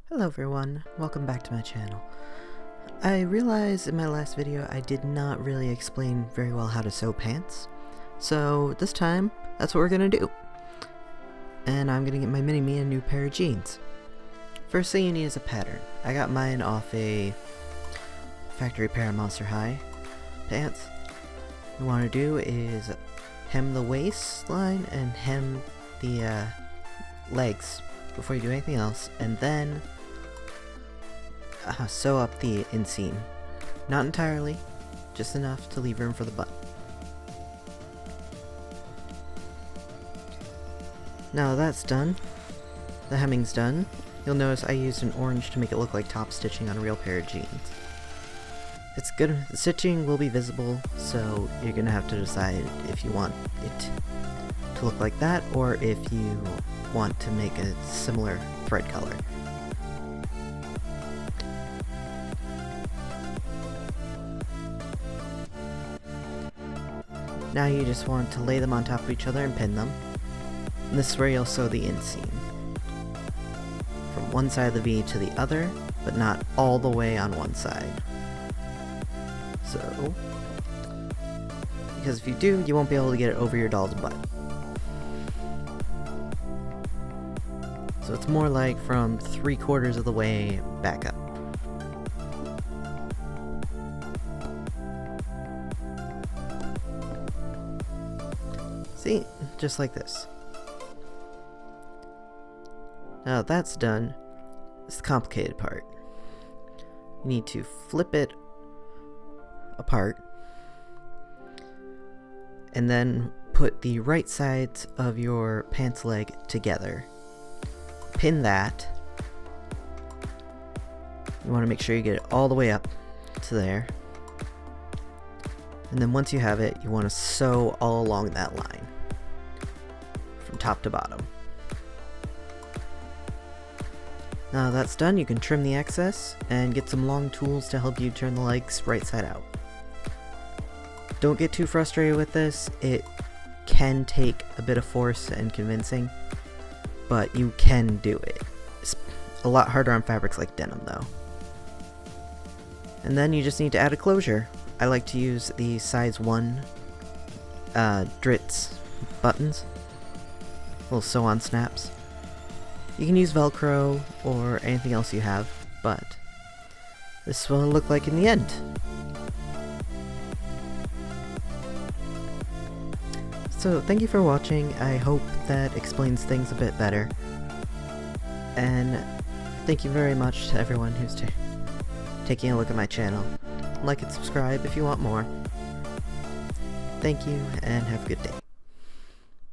Hello everyone, welcome back to my channel. I realized in my last video I did not really explain very well how to sew pants, so this time that's what we're gonna do. And I'm gonna get my mini-me a new pair of jeans. First thing you need is a pattern. I got mine off a factory pair of Monster High pants. What you want to do is hem the waistline and hem the legs before you do anything else, and then sew up the inseam. Not entirely, just enough to leave room for the button. Now that's done, the hemming's done, you'll notice I used an orange to make it look like top stitching on a real pair of jeans. It's good, the stitching will be visible, so you're gonna have to decide if you want it to look like that or if you want to make a similar thread color. Now you just want to lay them on top of each other and pin them. And this is where you'll sew the inseam. From one side of the V to the other, but not all the way on one side. So, because if you do, you won't be able to get it over your doll's butt. So it's more like from 3/4 of the way back up. See? Just like this. Now that that's done, it's the complicated part. You need to flip it apart and then put the right sides of your pants leg together. Pin that. You want to make sure you get it all the way up to there. And then once you have it, you want to sew all along that line from top to bottom. Now that's done, you can trim the excess and get some long tools to help you turn the legs right side out. Don't get too frustrated with this. It can take a bit of force and convincing, but you can do it. It's a lot harder on fabrics like denim though. And then you just need to add a closure. I like to use the size 1 Dritz buttons, little sew-on snaps. You can use Velcro or anything else you have, but this is what it'll look like in the end. So thank you for watching. I hope that explains things a bit better. And thank you very much to everyone who's taking a look at my channel. Like and subscribe if you want more. Thank you and have a good day.